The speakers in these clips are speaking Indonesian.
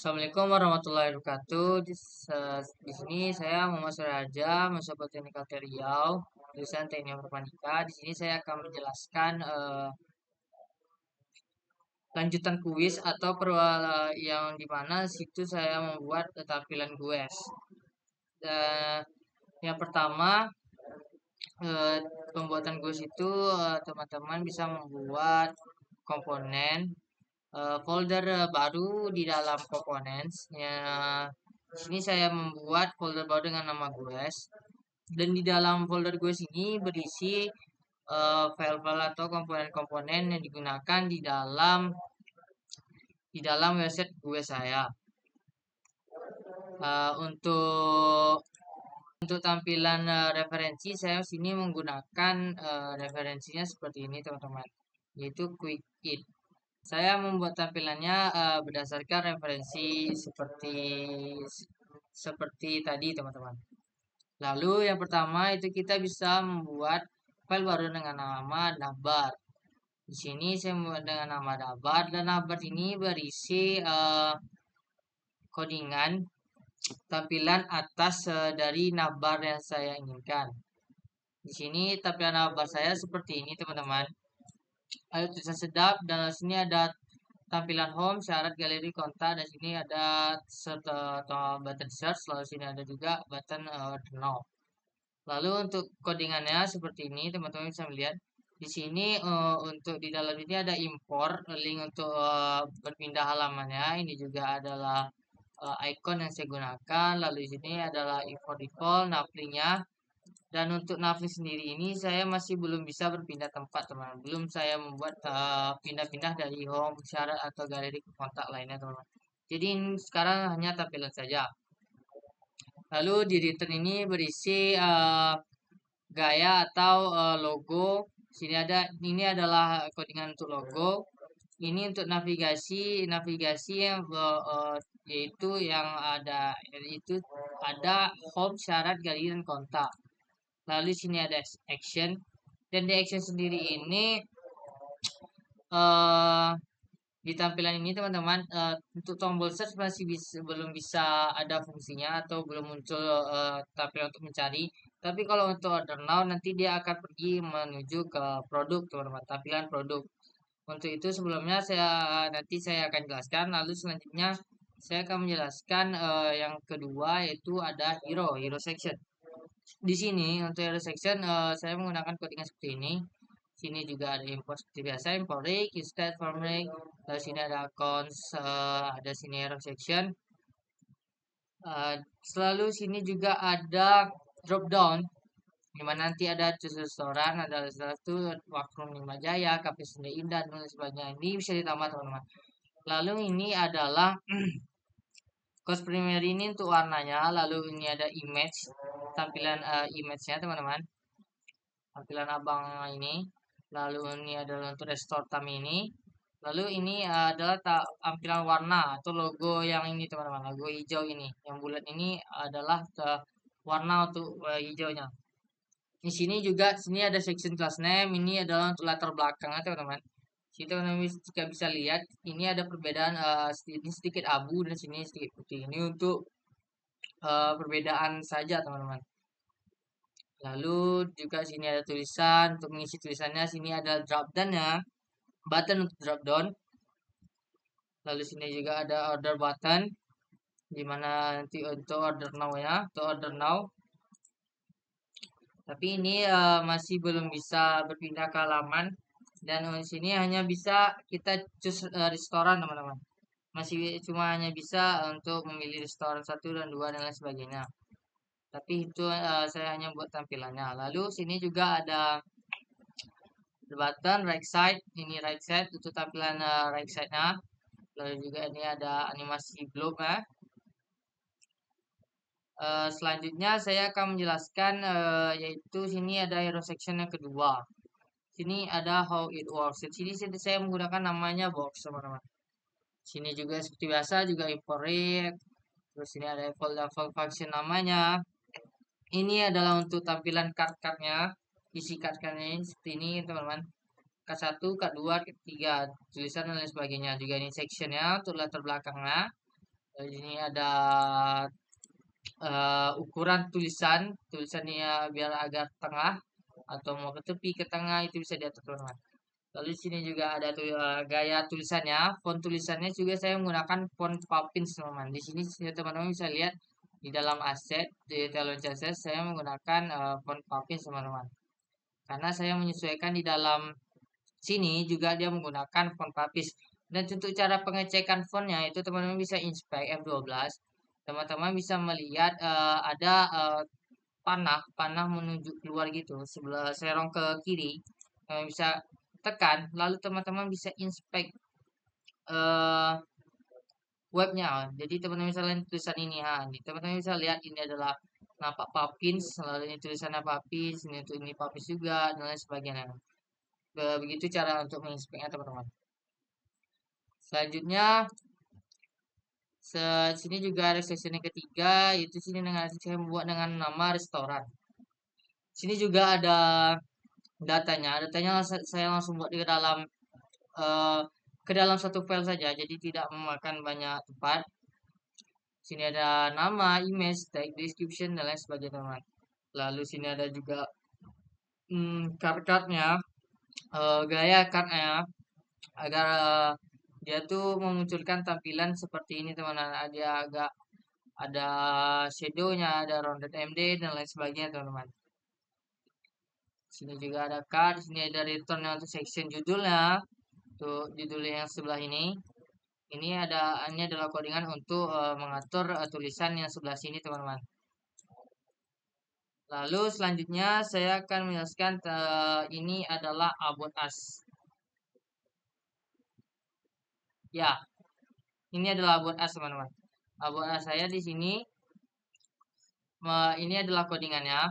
Assalamualaikum warahmatullahi wabarakatuh. Di sini saya Muhammad Suraja, mahasiswa Teknik Riau, jurusan Teknik Informatika. Di sini saya akan menjelaskan lanjutan kuis atau yang dimana situ saya membuat tampilan kuis. Dan yang pertama, eh, pembuatan kuis itu teman-teman bisa membuat komponen folder baru di dalam components. Ya, di sini saya membuat folder baru dengan nama GUES, dan di dalam folder GUES ini berisi file-file atau komponen-komponen yang digunakan di dalam website GUES saya. Untuk tampilan referensi, saya sini menggunakan referensinya seperti ini teman-teman, yaitu Quick It. Saya membuat tampilannya berdasarkan referensi seperti tadi teman-teman. Lalu yang pertama itu kita bisa membuat file baru dengan nama navbar. Di sini saya membuat dengan nama navbar, dan navbar ini berisi codingan tampilan atas dari navbar yang saya inginkan. Di sini tampilan navbar saya seperti ini teman-teman. Ada tulisan sedap, dan di sini ada tampilan home, syarat, galeri, kontak, dan sini ada button search, lalu sini ada juga button now. Lalu untuk codingannya seperti ini teman-teman bisa melihat. Di sini untuk di dalam ini ada import link untuk berpindah halamannya. Ini juga adalah icon yang saya gunakan. Lalu di sini adalah import default, navlink-nya. Dan untuk navlink sendiri ini saya masih belum bisa berpindah tempat teman-teman. Belum saya membuat pindah-pindah dari home, syarat, atau galeri ke kontak lainnya teman-teman. Jadi ini sekarang hanya tampilan saja. Lalu di return ini berisi gaya atau logo. Ini adalah codingan untuk logo. Ini untuk navigasi yang yaitu yang ada home, syarat, galeri, dan kontak. Lalu sini ada action, dan di action sendiri ini eh di tampilan ini teman-teman, untuk tombol search belum bisa ada fungsinya atau belum muncul tampilan untuk mencari. Tapi kalau untuk order now nanti dia akan pergi menuju ke produk teman-teman, tampilan produk. Untuk itu sebelumnya nanti saya akan jelaskan. Lalu selanjutnya saya akan menjelaskan yang kedua, yaitu ada hero section. Di sini untuk hero section saya menggunakan codingan seperti ini. Sini juga ada import seperti biasa, import rig, instead from rig. Lalu sini ada accounts, ada sini hero section. Selalu sini juga ada drop down, dimana nanti ada choose restoran, ada satu Wakrum Lima Jaya, Cafe Sunda Indah, dan sebagainya. Ini bisa ditambah teman-teman. Lalu ini adalah cost primary ini untuk warnanya. Lalu ini ada image, tampilan image-nya teman-teman, tampilan abang ini. Lalu ini adalah untuk restore tam ini. Lalu ini adalah tampilan warna atau logo yang ini teman-teman, logo hijau ini, yang bulat ini adalah warna untuk hijaunya. Di sini ada section class name, ini adalah untuk latar belakangnya teman-teman. Sini teman-teman jika bisa lihat, ini ada perbedaan, ini sedikit abu dan sini sedikit putih. Ini untuk perbedaan saja teman-teman. Lalu juga sini ada tulisan, untuk mengisi tulisannya sini ada drop down-nya, button untuk drop down. Lalu sini juga ada order button, dimana nanti untuk order now ya, untuk order now. Tapi ini masih belum bisa berpindah ke halaman, dan di sini hanya bisa kita choose restoran teman-teman. Masih cuma hanya bisa untuk memilih restoran 1 dan 2 dan lain sebagainya. Tapi itu saya hanya buat tampilannya. Lalu sini juga ada button right side, ini right side untuk tampilan right side-nya. Lalu juga ini ada animasi globe ya. Selanjutnya saya akan menjelaskan yaitu sini ada hero section yang kedua. Sini ada how it works. Di sini saya menggunakan namanya box teman-teman. Sini juga seperti biasa juga import rig. Terus ini ada folder function namanya. Ini adalah untuk tampilan card-cardnya, isi card-cardnya ini seperti ini teman-teman. Card 1, card 2, card 3, tulisan dan lain sebagainya. Juga ini sectionnya untuk latar belakangnya. Di sini ada ukuran tulisannya biar agak tengah atau mau ke tepi ke tengah itu bisa diatur teman-teman. Lalu di sini juga ada gaya tulisannya, font tulisannya juga saya menggunakan font Papins teman-teman. Di sini teman-teman bisa lihat di dalam aset di dalam CSS saya menggunakan font Papins teman-teman. Karena saya menyesuaikan di dalam sini juga dia menggunakan font Papis. Dan untuk cara pengecekan fontnya itu teman-teman bisa inspect F12. Teman-teman bisa melihat ada panah menuju keluar gitu sebelah serong ke kiri. Bisa tekan, lalu teman-teman bisa inspect eh, webnya. Jadi teman-teman bisa lihat tulisan ini, teman-teman bisa lihat ini adalah napak Papins, lalu ini tulisannya Papins, ini untuk ini Papins juga dan lain sebagainya. Begitu cara untuk menginspeknya teman-teman. Selanjutnya, sini juga ada section yang ketiga, itu sini dengan saya membuat dengan nama restoran. Sini juga ada datanya saya langsung buat eh, ke dalam satu file saja, jadi tidak memakan banyak tempat. Sini ada nama, image, tag, description dan lain sebagainya teman. Lalu sini ada juga card-cardnya, gaya cardnya agar dia tuh memunculkan tampilan seperti ini teman-teman. Dia agak ada shadownya, ada rounded MD dan lain sebagainya teman-teman. Sini juga ada card, sini ada return untuk section judulnya, untuk judulnya yang sebelah ini. Ini adalah codingan untuk mengatur tulisan yang sebelah sini teman-teman. Lalu selanjutnya saya akan menjelaskan ini adalah about us. Ya, ini adalah about us teman-teman. About us saya di sini ini adalah codingannya.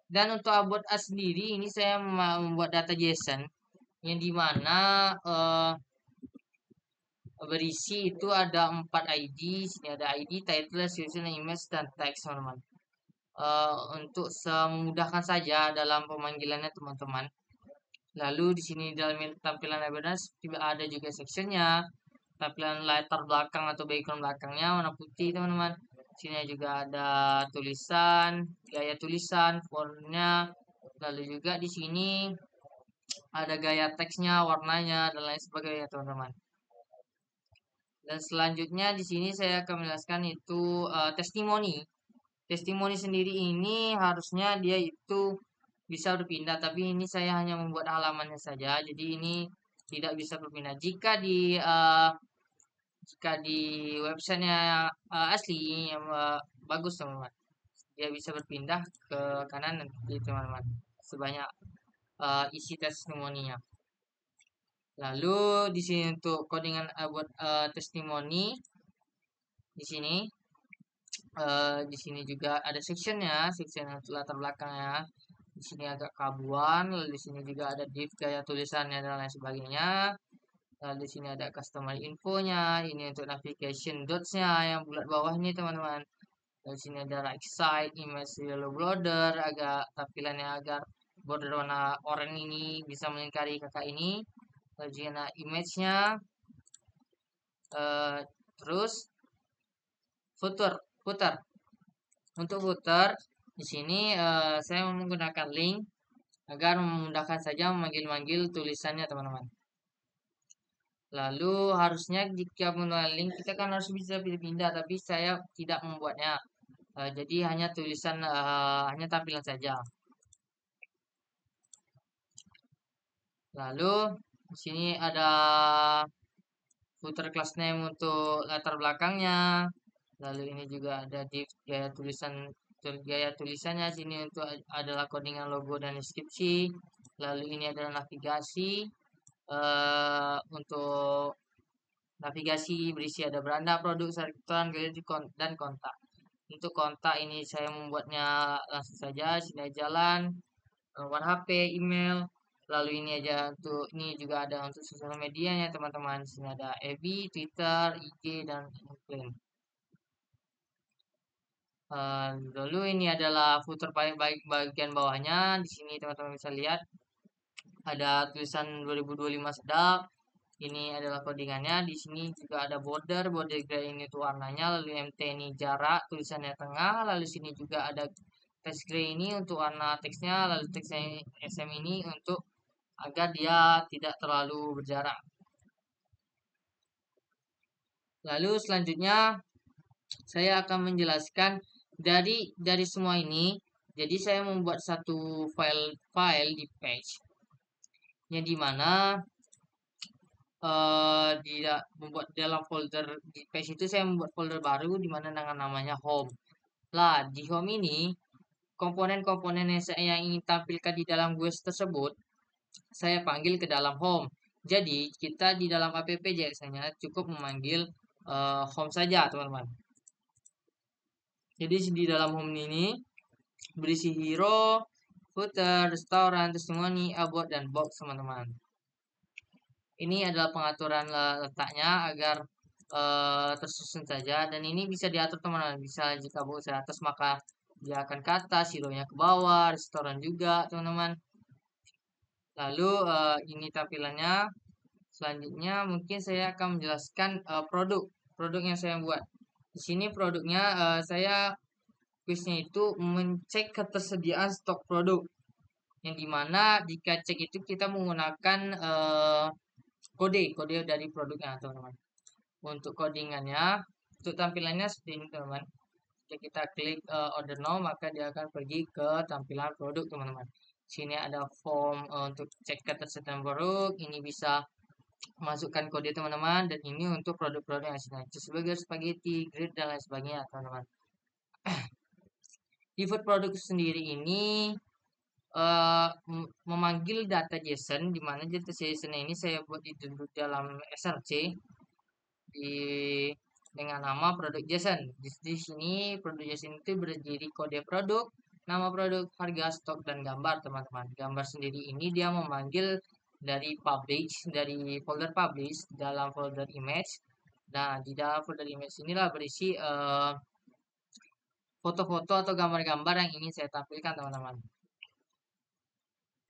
Dan untuk about us sendiri ini saya membuat data JSON yang dimana berisi itu ada 4 ID. Sini ada ID, title, description, image, dan text teman-teman. Untuk memudahkan saja dalam pemanggilannya teman-teman. Lalu di sini dalam tampilan evidence ada juga sectionnya, tampilan latar belakang atau background belakangnya warna putih teman-teman. Sini juga ada tulisan, gaya tulisan, fontnya. Lalu juga di sini ada gaya teksnya, warnanya dan lain sebagainya teman-teman. Dan selanjutnya di sini saya akan menjelaskan itu testimoni. Testimoni sendiri ini harusnya dia itu bisa berpindah, tapi ini saya hanya membuat halamannya saja. Jadi ini tidak bisa berpindah. Jika di websitenya asli yang bagus teman-teman, dia bisa berpindah ke kanan nanti teman-teman sebanyak isi testimoninya. Lalu di sini untuk codingan buat testimoni di sini juga ada sectionnya, section latar belakangnya. Di sini agak kabuan, lalu di sini juga ada div gaya tulisannya dan lain sebagainya. Lalu di sini ada customer infonya, ini untuk navigation dots-nya yang bulat bawah ini teman-teman. Lalu di sini ada right side, image yellow border, agak tampilannya agar border warna oranye ini bisa melingkari kakak ini. Lalu di sini ada image-nya, terus footer. Untuk footer di sini saya menggunakan link agar memudahkan saja memanggil-manggil tulisannya teman-teman. Lalu harusnya jika menggunakan link kita kan harus bisa pindah-pindah, tapi saya tidak membuatnya. Jadi hanya hanya tampilan saja. Lalu di sini ada footer class name untuk latar belakangnya. Lalu ini juga ada div gaya tulisannya. Sini untuk adalah codingan logo dan deskripsi. Lalu ini adalah navigasi untuk navigasi berisi ada beranda, produk, sektoran, galeri, dan kontak. Untuk kontak ini saya membuatnya langsung saja. Sini jalan, nomor HP, email. Lalu ini aja untuk ini juga ada untuk sosial medianya teman-teman. Sini ada FB, Twitter, IG, dan LinkedIn. Lalu ini adalah footer bagian bawahnya. Di sini teman-teman bisa lihat ada tulisan 2025 sedap. Ini adalah codingannya. Di sini juga ada border gray ini tuh warnanya, lalu MT ini jarak, tulisannya tengah, lalu sini juga ada text gray ini untuk warna teksnya, lalu teksnya SM ini untuk agar dia tidak terlalu berjarak. Lalu selanjutnya saya akan menjelaskan dari semua ini. Jadi saya membuat satu file di page yang dimana membuat dalam folder di page itu saya membuat folder baru di mana dengan namanya home. Lah di home ini komponen-komponen yang saya ingin tampilkan di dalam GUID tersebut saya panggil ke dalam home. Jadi kita di dalam app biasanya cukup memanggil home saja teman-teman. Jadi di dalam home ini berisi hero, footer, restoran, testimoni, about, dan box teman-teman. Ini adalah pengaturan letaknya agar tersusun saja, dan ini bisa diatur teman-teman. Bisa jika box ke atas maka dia akan ke atas, hero-nya ke bawah, restoran juga teman-teman. Lalu ini tampilannya. Selanjutnya mungkin saya akan menjelaskan produk yang saya buat. Di sini produknya saya quiznya itu mengecek ketersediaan stok produk. Yang dimana jika cek itu kita menggunakan kode dari produknya teman-teman. Untuk codingannya, untuk tampilannya seperti ini teman-teman. Jika kita klik order now maka dia akan pergi ke tampilan produk teman-teman. Sini ada form untuk cek ketersediaan produk. Ini bisa masukkan kode teman-teman, dan ini untuk produk-produk yang aslinya sebagai spaghetti, grid, dan lain sebagainya teman-teman. Pivot produk sendiri ini memanggil data JSON, di mana data JSON ini saya buat di dalam SRC di dengan nama produk JSON. Di sini produk JSON itu berdiri kode produk, nama produk, harga, stok, dan gambar teman-teman. Gambar sendiri ini dia memanggil dari folder publish dalam folder image. Nah, di dalam folder image inilah berisi foto-foto atau gambar-gambar yang ingin saya tampilkan teman-teman.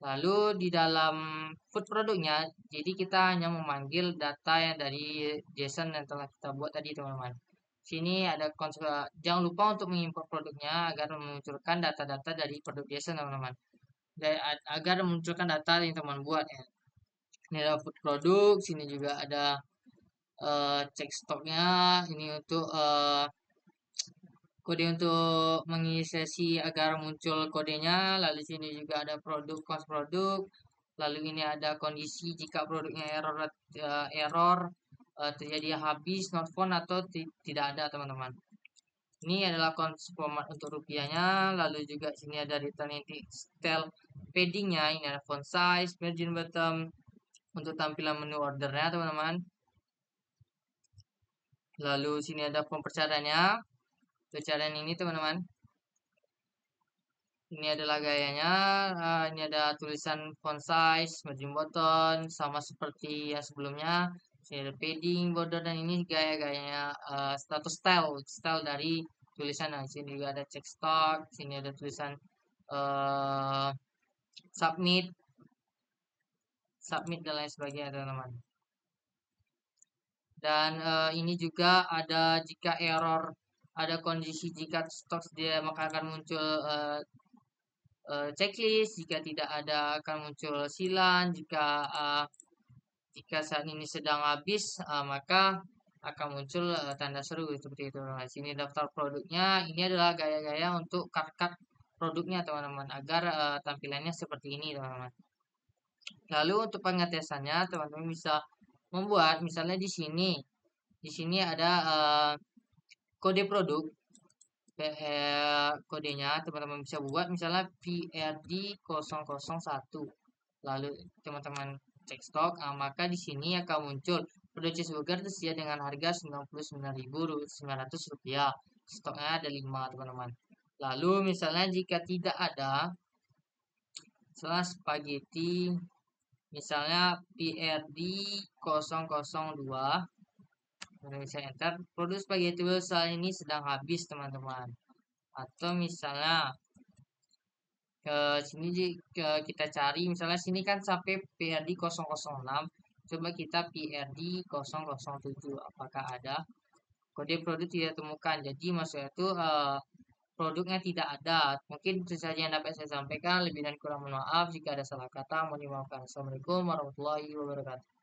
Lalu di dalam food produknya, jadi kita hanya memanggil data yang dari JSON yang telah kita buat tadi teman-teman. Sini ada konsep, jangan lupa untuk mengimport produknya agar memunculkan data-data dari produk JSON teman-teman. Agar memunculkan data yang teman buat ya. Ini ada food produk, sini juga ada cek stoknya, ini untuk kode untuk mengisi sesi agar muncul kodenya. Lalu sini juga ada produk, cost produk. Lalu ini ada kondisi jika produknya error terjadi habis, not found, atau tidak ada teman-teman. Ini adalah konsep format untuk rupiahnya. Lalu juga sini ada return style paddingnya. Ini ada font size, margin bottom untuk tampilan menu ordernya teman-teman. Lalu sini ada form percaranya. Percaraan ini teman-teman. Ini adalah gayanya. Ini ada tulisan font size, margin button, sama seperti yang sebelumnya. Sini ada padding, border, dan ini gaya-gayanya status style dari tulisan. Nah, sini juga ada check stock. Sini ada tulisan uh, submit, dan lain sebagainya teman-teman. Dan ini juga ada jika error, ada kondisi jika stok dia maka akan muncul checklist. Jika tidak ada akan muncul silan. Jika saat ini sedang habis maka akan muncul tanda seru seperti itu. Nah, sini daftar produknya. Ini adalah gaya-gaya untuk karkat produknya teman-teman agar tampilannya seperti ini teman-teman. Lalu untuk pengetesannya teman-teman bisa membuat misalnya di sini ada kode produk. Kodenya teman-teman bisa buat misalnya PRD 001. Lalu teman-teman cek stok, maka di sini akan muncul produk cheeseburger tersedia dengan harga Rp99.900. Stoknya ada 5 teman-teman. Lalu misalnya jika tidak ada misalnya spaghetti, misalnya PRD 002, bisa enter, produk spaghetti besar ini sedang habis teman-teman. Atau misalnya ke sini kita cari misalnya sini kan sampai PRD 006. Coba kita PRD 007, apakah ada? Kode produk tidak temukan. Jadi maksudnya itu produknya tidak ada. Mungkin itu saja yang dapat saya sampaikan. Lebih dan kurang mohon maaf jika ada salah kata. Mohon dimaafkan. Assalamualaikum warahmatullahi wabarakatuh.